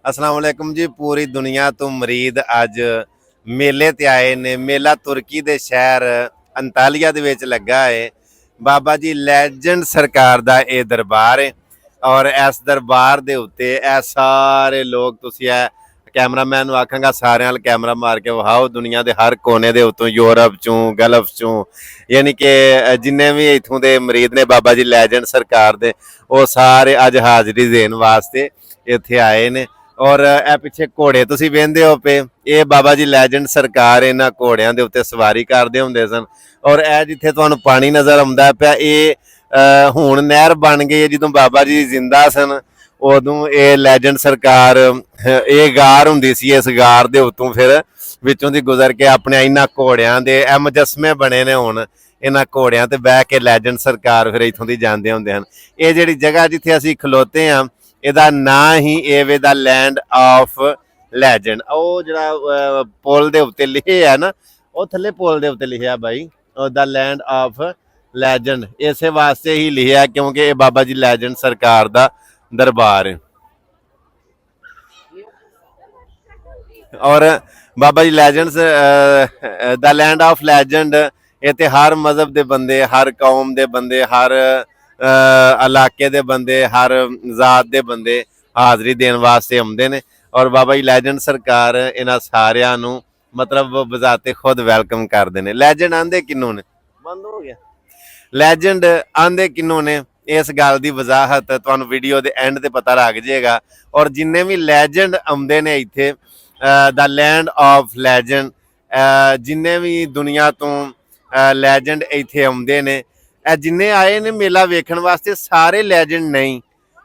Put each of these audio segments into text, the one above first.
अस्सलाम वालेकुम जी। पूरी दुनिया तो मरीद अज मेले ते आए ने। मेला तुर्की दे शहर अंतालिया दे विच लगा है। बाबा जी लैजेंड सरकार दा ये दरबार है और इस दरबार दे उत्ते ए सारे लोग तुसीं कैमरामैन नूं आखांगा सारे वाल कैमरा मार के विखाओ। दुनिया के हर कोने दे उत्तों यूरोप चों गल्फ चों यानी कि जिन्ने भी इत्थों दे मरीद ने बाबा जी लैजेंड सरकार दे वो सारे अज हाज़री देने वास्ते इत्थे आए ने। और ए पिछे घोड़े तुसीं वेंदे हो पे, ये बाबा जी लैजेंड सरकार इन्हां घोड़ियां दे उत्ते सवारी करदे हुंदे सन। और ए जिथे तुहानूं पानी नज़र आउंदा पिया ये हुण नहर बन गई है। जदों बाबा जी जिंदा सन उदों ये लैजेंड सरकार ये गार हुंदी सी। इस गार दे उत्तों फिर विचों दी गुजर के अपने इन्हां घोड़ियां दे ए मुजस्मे बने ने। हुण इन्हां घोड़ियां ते बह के लैजेंड सरकार फिर इत्थों दी जांदे हुंदे हन। ये जिहड़ी जगह जिथे असीं खलोते हां ਇਹਦਾ ਨਾਂ ਹੀ ਇਹ ਵੇ ਦਾ ਲੈਂਡ ਆਫ ਲੈਜੈਂਡ। ਉਹ ਜਿਹੜਾ ਪੁਲ ਦੇ ਉੱਤੇ ਲਿਖਿਆ ਹੈ ਨਾ, ਉਹ ਥੱਲੇ ਪੁਲ ਦੇ ਉੱਤੇ ਲਿਖਿਆ ਬਾਈ ਦਾ ਲੈਂਡ ਆਫ ਲੈਜੈਂਡ। ਇਸੇ ਵਾਸਤੇ ਹੀ ਲਿਖਿਆ ਕਿਉਂਕਿ ਇਹ ਬਾਬਾ ਜੀ ਲੈਜੈਂਡ ਸਰਕਾਰ ਦਾ ਦਰਬਾਰ ਹੈ। और बाबा जी लैजेंड्स द लैंड ऑफ लैजेंड इत्थे हर मजहब के बंदे, हर कौम के बंदे, हर इलाके के बंदे, हर जात के बंदे हाज़री देने वास्ते आउंदे ने। और बाबा जी लैजेंड सरकार इन्हां सारियां नूं मतलब बजाते खुद वैलकम करते हैं। लैजेंड आंदे किनों ने, बंद हो गया, लैजेंड आंदे किनों ने, इस गल की वजाहत तुहानूं वीडियो के एंड ते पता लग जाएगा। और जिन्ने भी लैजेंड आउंदे ने इत्थे द लैंड ऑफ लैजेंड, जिन्ने भी दुनिया तो लैजेंड इत्थे आउंदे ने, जिन्ने आए ने मेला वेखण वास्ते सारे लैजेंड नहीं,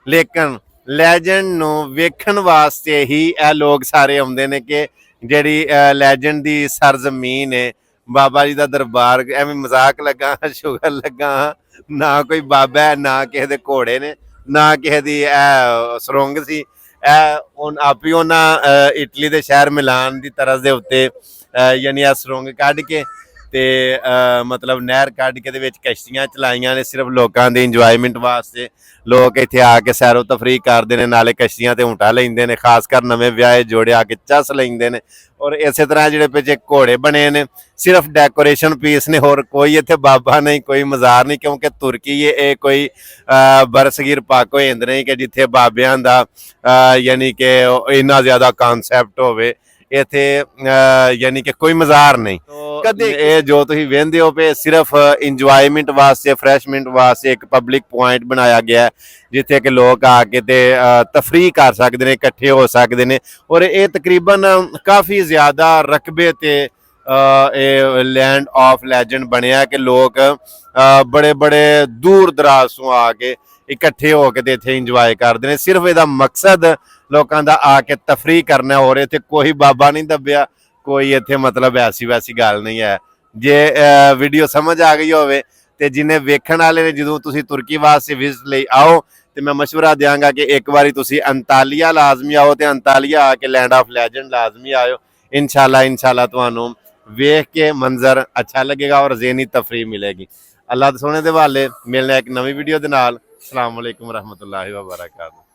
लेकिन लैजेंड नूं वेखण वास्ते ही ए लोग सारे आउंदे ने कि जिहड़ी लैजेंड दी सरजमीन है बाबा जी दा दरबार। एवें मजाक लगा शुगर लगा ना कोई बाबा है, ना किसी दे घोड़े ने, ना किसी दी सुरंग सी। आप ही उन्हां इटली के शहर मिलान की तरस के उत्ते यानी सुरंग कढ़ के ते मतलब नहर कढ़ के दे कश्तियां चलाइयां ने सिर्फ लोगों के इंजॉयमेंट वास्ते। लोग इत्थे आके सैरो तफरी करते हैं, नाले कश्तियां ते ऊँटा लेंदे ने, खासकर नवे ब्याहे जोड़े आके चस लेंदे ने। और इस तरह जिहड़े पिछे घोड़े बने ने सिर्फ डेकोरेशन पीस ने, होर कोई इत्थे बाबा नहीं, कोई मज़ार नहीं। क्योंकि तुर्की ये कोई बरसगीर पाको हिंद नहीं कि जिथे बाबियां दा यानी कि इन्ना ज़्यादा कॉन्सैप्ट होवे। इत्थे यानी कि कोई मज़ार नहीं। कदे ये जो तुसीं वेंदे हो पे सिर्फ इंजॉयमेंट वास्ते, फ्रैशमेंट वास्ते एक पब्लिक पॉइंट बनाया गया है जिथे कि लोग आके ते तफरी कर सकते हैं, इकट्ठे हो सकते हैं। और ये तकरीबन काफ़ी ज़्यादा रकबे ते लैंड ऑफ लैजेंड बनया कि लोग बड़े बड़े दूर दराज तो आके इकट्ठे होकर इत्थे इंजॉय करते हैं। सिर्फ इसका मकसद लोगों का आके तफरी करना। और इत्थे कोई बाबा नहीं दबिया, कोई इत्थे मतलब ऐसी वैसी गल नहीं है। जे वीडियो समझ आ गई होवे ते जिन्हें वेखण वाले ने जदों तुसीं तुर्की वास्ते विजिट लई आओ तो मैं मशवरा देंगा कि एक बारी तुसीं अंतालिया लाजमी आओ, तो अंतालिया आके लैंड ऑफ लैजेंड लाजमी आयो। इंशाल्लाह तुहानूं वेख के मंजर अच्छा लगेगा और ज़हनी तफरी मिलेगी। अल्लाह सोने दे वाले मिलने एक नवी वीडियो दे नाल। अस्सलाम वालेकुम रहमतुल्लाहि व बरकातहू।